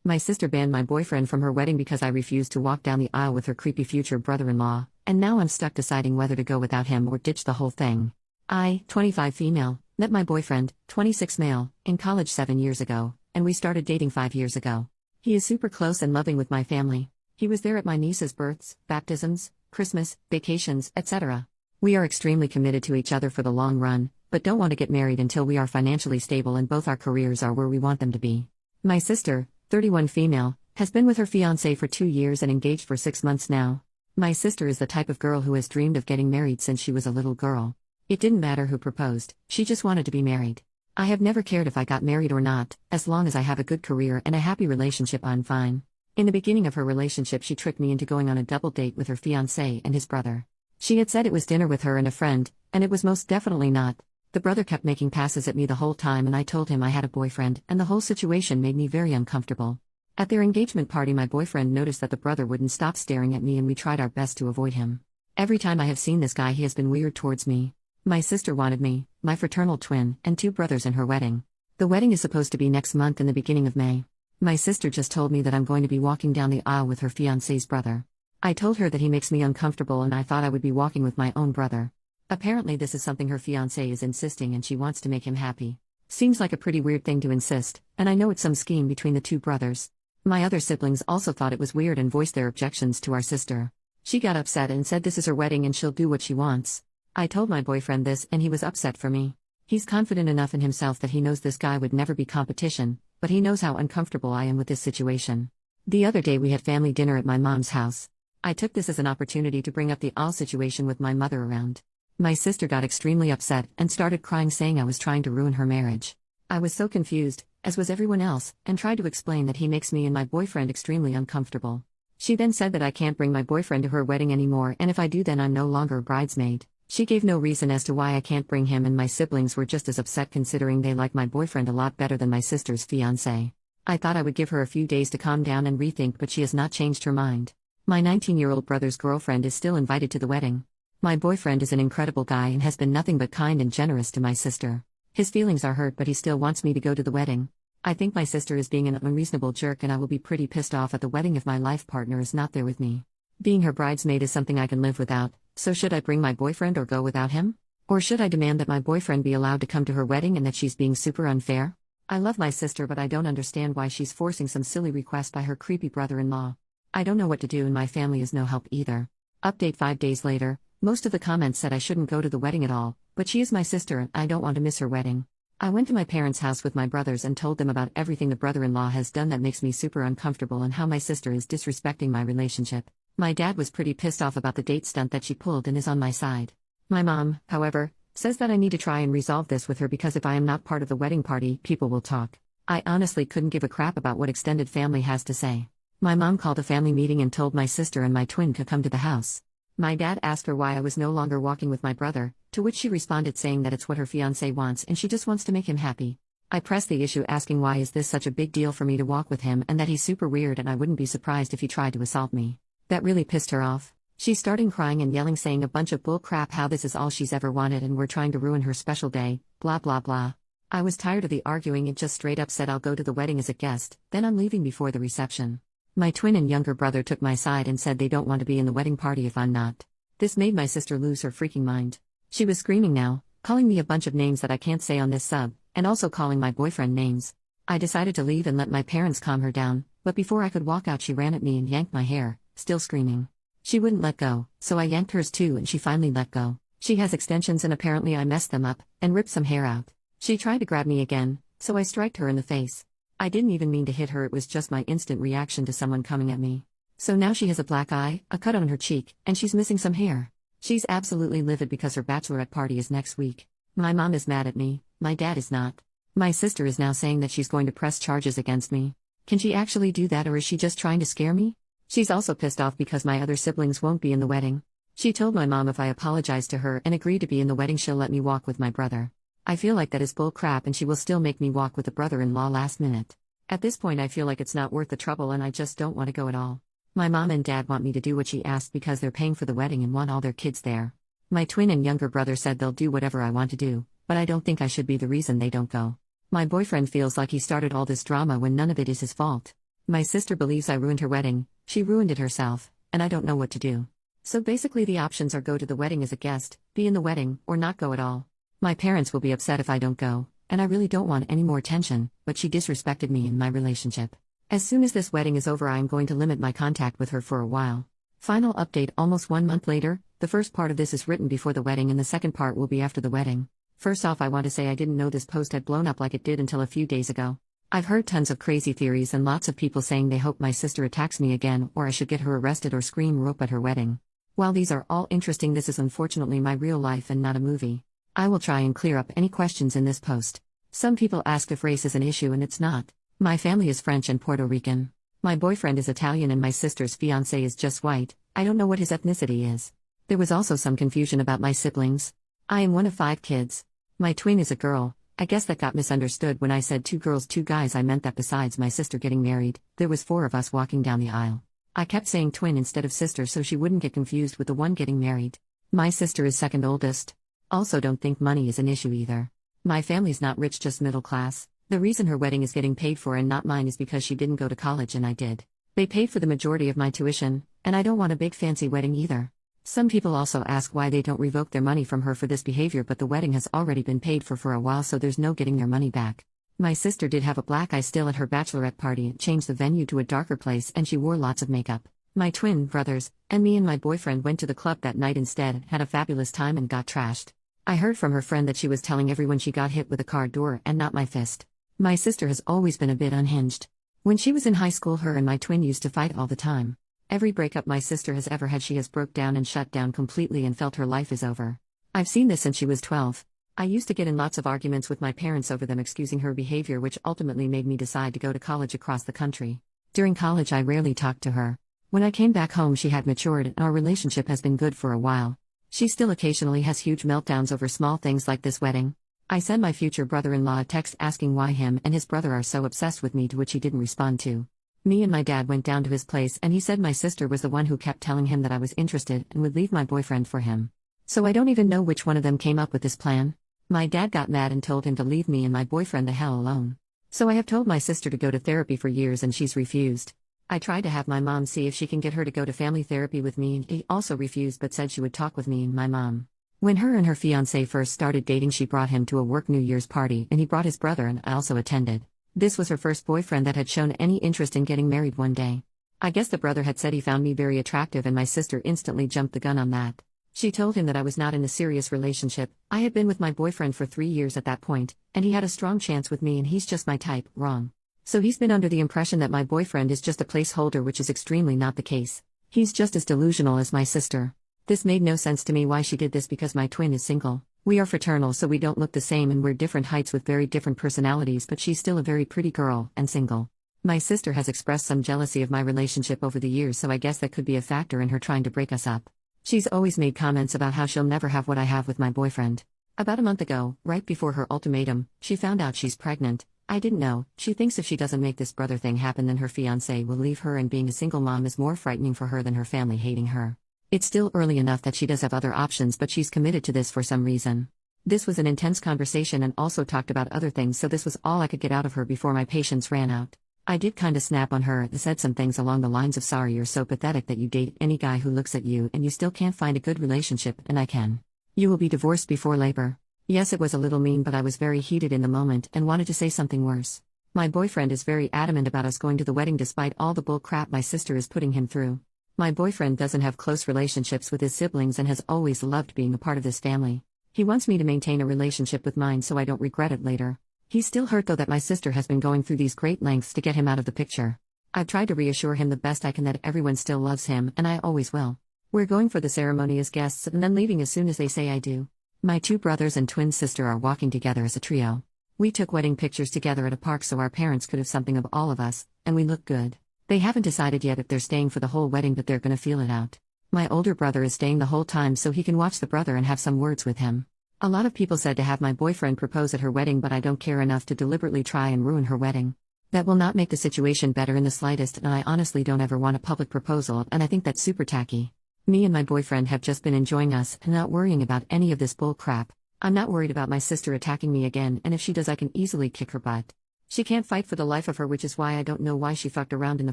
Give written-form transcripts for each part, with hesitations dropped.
My sister banned my boyfriend from her wedding because I refused to walk down the aisle with her creepy future brother-in-law, and now I'm stuck deciding whether to go without him or ditch the whole thing. I, 25 female, met my boyfriend, 26 male, in college 7 years ago, and we started dating 5 years ago. He is super close and loving with my family. He was there at my niece's births, baptisms, Christmas, vacations, etc. We are extremely committed to each other for the long run, but don't want to get married until we are financially stable and both our careers are where we want them to be. My sister, 31 female, has been with her fiancé for 2 years and engaged for 6 months now. My sister is the type of girl who has dreamed of getting married since she was a little girl. It didn't matter who proposed, she just wanted to be married. I have never cared if I got married or not, as long as I have a good career and a happy relationship, I'm fine. In the beginning of her relationship, she tricked me into going on a double date with her fiancé and his brother. She had said it was dinner with her and a friend, and it was most definitely not. The brother kept making passes at me the whole time, and I told him I had a boyfriend, and the whole situation made me very uncomfortable. At their engagement party, my boyfriend noticed that the brother wouldn't stop staring at me, and we tried our best to avoid him. Every time I have seen this guy, he has been weird towards me. My sister wanted me, my fraternal twin, and 2 brothers in her wedding. The wedding is supposed to be next month in the beginning of May. My sister just told me that I'm going to be walking down the aisle with her fiancé's brother. I told her that he makes me uncomfortable and I thought I would be walking with my own brother. Apparently this is something her fiancé is insisting and she wants to make him happy. Seems like a pretty weird thing to insist, and I know it's some scheme between the 2 brothers. My other siblings also thought it was weird and voiced their objections to our sister. She got upset and said this is her wedding and she'll do what she wants. I told my boyfriend this and he was upset for me. He's confident enough in himself that he knows this guy would never be competition, but he knows how uncomfortable I am with this situation. The other day we had family dinner at my mom's house. I took this as an opportunity to bring up the all situation with my mother around. My sister got extremely upset and started crying, saying I was trying to ruin her marriage. I was so confused, as was everyone else, and tried to explain that he makes me and my boyfriend extremely uncomfortable. She then said that I can't bring my boyfriend to her wedding anymore, and if I do then I'm no longer a bridesmaid. She gave no reason as to why I can't bring him, and my siblings were just as upset considering they like my boyfriend a lot better than my sister's fiancé. I thought I would give her a few days to calm down and rethink, but she has not changed her mind. My 19-year-old brother's girlfriend is still invited to the wedding. My boyfriend is an incredible guy and has been nothing but kind and generous to my sister. His feelings are hurt, but he still wants me to go to the wedding. I think my sister is being an unreasonable jerk, and I will be pretty pissed off at the wedding if my life partner is not there with me. Being her bridesmaid is something I can live without, so should I bring my boyfriend or go without him? Or should I demand that my boyfriend be allowed to come to her wedding and that she's being super unfair? I love my sister, but I don't understand why she's forcing some silly request by her creepy brother-in-law. I don't know what to do, and my family is no help either. Update 5 days later, most of the comments said I shouldn't go to the wedding at all, but she is my sister and I don't want to miss her wedding. I went to my parents' house with my brothers and told them about everything the brother-in-law has done that makes me super uncomfortable and how my sister is disrespecting my relationship. My dad was pretty pissed off about the date stunt that she pulled and is on my side. My mom, however, says that I need to try and resolve this with her because if I am not part of the wedding party, people will talk. I honestly couldn't give a crap about what extended family has to say. My mom called a family meeting and told my sister and my twin to come to the house. My dad asked her why I was no longer walking with my brother, to which she responded saying that it's what her fiancé wants and she just wants to make him happy. I pressed the issue asking why is this such a big deal for me to walk with him and that he's super weird and I wouldn't be surprised if he tried to assault me. That really pissed her off. She started crying and yelling, saying a bunch of bull crap, how this is all she's ever wanted and we're trying to ruin her special day, blah blah blah. I was tired of the arguing and just straight up said I'll go to the wedding as a guest, then I'm leaving before the reception. My twin and younger brother took my side and said they don't want to be in the wedding party if I'm not. This made my sister lose her freaking mind. She was screaming now, calling me a bunch of names that I can't say on this sub, and also calling my boyfriend names. I decided to leave and let my parents calm her down, but before I could walk out she ran at me and yanked my hair, still screaming. She wouldn't let go, so I yanked hers too and she finally let go. She has extensions and apparently I messed them up, and ripped some hair out. She tried to grab me again, so I striked her in the face. I didn't even mean to hit her, it was just my instant reaction to someone coming at me. So now she has a black eye, a cut on her cheek, and she's missing some hair. She's absolutely livid because her bachelorette party is next week. My mom is mad at me, my dad is not. My sister is now saying that she's going to press charges against me. Can she actually do that, or is she just trying to scare me? She's also pissed off because my other siblings won't be in the wedding. She told my mom if I apologize to her and agree to be in the wedding she'll let me walk with my brother. I feel like that is bull crap and she will still make me walk with the brother-in-law last minute. At this point I feel like it's not worth the trouble and I just don't want to go at all. My mom and dad want me to do what she asked because they're paying for the wedding and want all their kids there. My twin and younger brother said they'll do whatever I want to do, but I don't think I should be the reason they don't go. My boyfriend feels like he started all this drama when none of it is his fault. My sister believes I ruined her wedding, she ruined it herself, and I don't know what to do. So basically the options are go to the wedding as a guest, be in the wedding, or not go at all. My parents will be upset if I don't go, and I really don't want any more tension, but she disrespected me in my relationship. As soon as this wedding is over I am going to limit my contact with her for a while. Final update almost 1 month later, the first part of this is written before the wedding and the second part will be after the wedding. First off, I want to say I didn't know this post had blown up like it did until a few days ago. I've heard tons of crazy theories and lots of people saying they hope my sister attacks me again or I should get her arrested or scream rope at her wedding. While these are all interesting, this is unfortunately my real life and not a movie. I will try and clear up any questions in this post. Some people ask if race is an issue and it's not. My family is French and Puerto Rican. My boyfriend is Italian and my sister's fiancé is just white. I don't know what his ethnicity is. There was also some confusion about my siblings. I am one of 5 kids. My twin is a girl. I guess that got misunderstood when I said 2 girls 2 guys. I meant that besides my sister getting married, there was 4 of us walking down the aisle. I kept saying twin instead of sister so she wouldn't get confused with the one getting married. My sister is second oldest. Also don't think money is an issue either. My family's not rich, just middle class. The reason her wedding is getting paid for and not mine is because she didn't go to college and I did. They paid for the majority of my tuition, and I don't want a big fancy wedding either. Some people also ask why they don't revoke their money from her for this behavior, but the wedding has already been paid for a while, so there's no getting their money back. My sister did have a black eye still at her bachelorette party and changed the venue to a darker place, and she wore lots of makeup. My twin brothers, and me and my boyfriend went to the club that night instead, had a fabulous time and got trashed. I heard from her friend that she was telling everyone she got hit with a car door and not my fist. My sister has always been a bit unhinged. When she was in high school, her and my twin used to fight all the time. Every breakup my sister has ever had, she has broke down and shut down completely and felt her life is over. I've seen this since she was 12. I used to get in lots of arguments with my parents over them excusing her behavior, which ultimately made me decide to go to college across the country. During college I rarely talked to her. When I came back home she had matured and our relationship has been good for a while. She still occasionally has huge meltdowns over small things like this wedding. I sent my future brother-in-law a text asking why him and his brother are so obsessed with me, to which he didn't respond to. Me and my dad went down to his place and he said my sister was the one who kept telling him that I was interested and would leave my boyfriend for him. So I don't even know which one of them came up with this plan. My dad got mad and told him to leave me and my boyfriend the hell alone. So I have told my sister to go to therapy for years and she's refused. I tried to have my mom see if she can get her to go to family therapy with me and she also refused but said she would talk with me and my mom. When her and her fiancé first started dating she brought him to a work New Year's party and he brought his brother and I also attended. This was her first boyfriend that had shown any interest in getting married one day. I guess the brother had said he found me very attractive and my sister instantly jumped the gun on that. She told him that I was not in a serious relationship. I had been with my boyfriend for 3 years at that point, and he had a strong chance with me and he's just my type. Wrong. So he's been under the impression that my boyfriend is just a placeholder, which is extremely not the case. He's just as delusional as my sister. This made no sense to me why she did this because my twin is single. We are fraternal so we don't look the same and we're different heights with very different personalities, but she's still a very pretty girl and single. My sister has expressed some jealousy of my relationship over the years, so I guess that could be a factor in her trying to break us up. She's always made comments about how she'll never have what I have with my boyfriend. About a month ago, right before her ultimatum, she found out she's pregnant. I didn't know. She thinks if she doesn't make this brother thing happen then her fiancé will leave her, and being a single mom is more frightening for her than her family hating her. It's still early enough that she does have other options, but she's committed to this for some reason. This was an intense conversation and also talked about other things, so this was all I could get out of her before my patience ran out. I did kinda snap on her and said some things along the lines of, sorry, you're so pathetic that you date any guy who looks at you and you still can't find a good relationship, and I can. You will be divorced before labor. Yes, it was a little mean, but I was very heated in the moment and wanted to say something worse. My boyfriend is very adamant about us going to the wedding despite all the bull crap my sister is putting him through. My boyfriend doesn't have close relationships with his siblings and has always loved being a part of this family. He wants me to maintain a relationship with mine so I don't regret it later. He's still hurt though that my sister has been going through these great lengths to get him out of the picture. I've tried to reassure him the best I can that everyone still loves him and I always will. We're going for the ceremony as guests and then leaving as soon as they say I do. My 2 brothers and twin sister are walking together as a trio. We took wedding pictures together at a park so our parents could have something of all of us, and we look good. They haven't decided yet if they're staying for the whole wedding, but they're gonna feel it out. My older brother is staying the whole time so he can watch the brother and have some words with him. A lot of people said to have my boyfriend propose at her wedding, but I don't care enough to deliberately try and ruin her wedding. That will not make the situation better in the slightest, and I honestly don't ever want a public proposal, and I think that's super tacky. Me and my boyfriend have just been enjoying us and not worrying about any of this bull crap. I'm not worried about my sister attacking me again, and if she does I can easily kick her butt. She can't fight for the life of her, which is why I don't know why she fucked around in the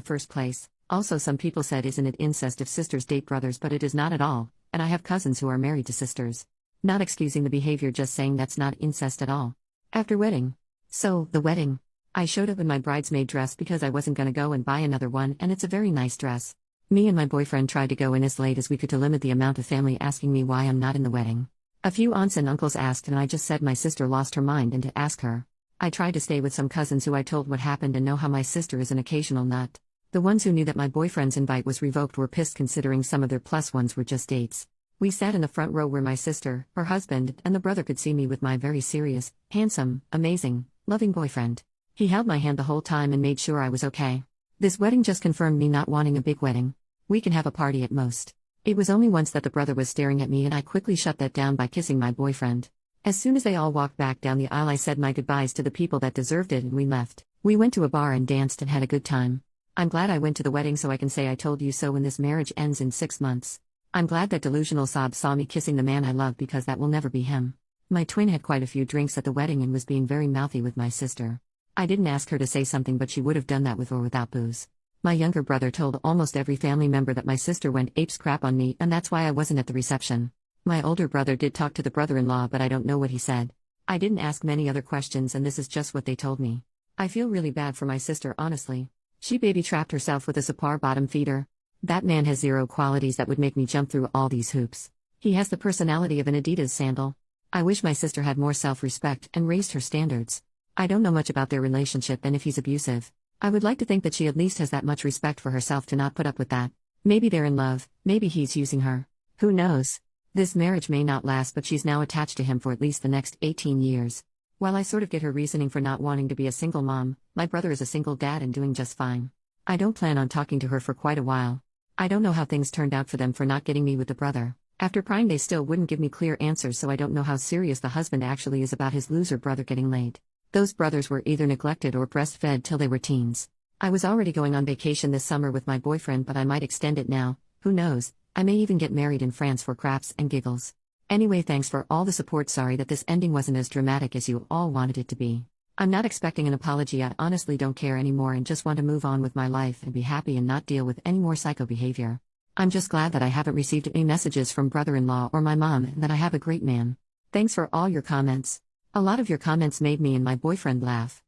first place. Also, some people said, isn't it incest if sisters date brothers? But it is not at all, and I have cousins who are married to sisters. Not excusing the behavior, just saying that's not incest at all. After wedding. So, the wedding. I showed up in my bridesmaid dress because I wasn't gonna go and buy another one, and it's a very nice dress. Me and my boyfriend tried to go in as late as we could to limit the amount of family asking me why I'm not in the wedding. A few aunts and uncles asked, and I just said my sister lost her mind and to ask her. I tried to stay with some cousins who I told what happened and know how my sister is an occasional nut. The ones who knew that my boyfriend's invite was revoked were pissed, considering some of their plus ones were just dates. We sat in the front row where my sister, her husband, and the brother could see me with my very serious, handsome, amazing, loving boyfriend. He held my hand the whole time and made sure I was okay. This wedding just confirmed me not wanting a big wedding. We can have a party at most. It was only once that the brother was staring at me, and I quickly shut that down by kissing my boyfriend. As soon as they all walked back down the aisle, I said my goodbyes to the people that deserved it and we left. We went to a bar and danced and had a good time. I'm glad I went to the wedding so I can say I told you so when this marriage ends in 6 months. I'm glad that delusional sob saw me kissing the man I love, because that will never be him. My twin had quite a few drinks at the wedding and was being very mouthy with my sister. I didn't ask her to say something, but she would have done that with or without booze. My younger brother told almost every family member that my sister went apes crap on me, and that's why I wasn't at the reception. My older brother did talk to the brother-in-law, but I don't know what he said. I didn't ask many other questions, and this is just what they told me. I feel really bad for my sister, honestly. She baby-trapped herself with a Sapar bottom feeder. That man has zero qualities that would make me jump through all these hoops. He has the personality of an Adidas sandal. I wish my sister had more self-respect and raised her standards. I don't know much about their relationship and if he's abusive. I would like to think that she at least has that much respect for herself to not put up with that. Maybe they're in love, maybe he's using her. Who knows? This marriage may not last, but she's now attached to him for at least the next 18 years. While I sort of get her reasoning for not wanting to be a single mom, my brother is a single dad and doing just fine. I don't plan on talking to her for quite a while. I don't know how things turned out for them for not getting me with the brother. After prying, they still wouldn't give me clear answers, so I don't know how serious the husband actually is about his loser brother getting laid. Those brothers were either neglected or breastfed till they were teens. I was already going on vacation this summer with my boyfriend, but I might extend it now, who knows, I may even get married in France for craps and giggles. Anyway, thanks for all the support. Sorry that this ending wasn't as dramatic as you all wanted it to be. I'm not expecting an apology. I honestly don't care anymore and just want to move on with my life and be happy and not deal with any more psycho behavior. I'm just glad that I haven't received any messages from brother-in-law or my mom, and that I have a great man. Thanks for all your comments. A lot of your comments made me and my boyfriend laugh.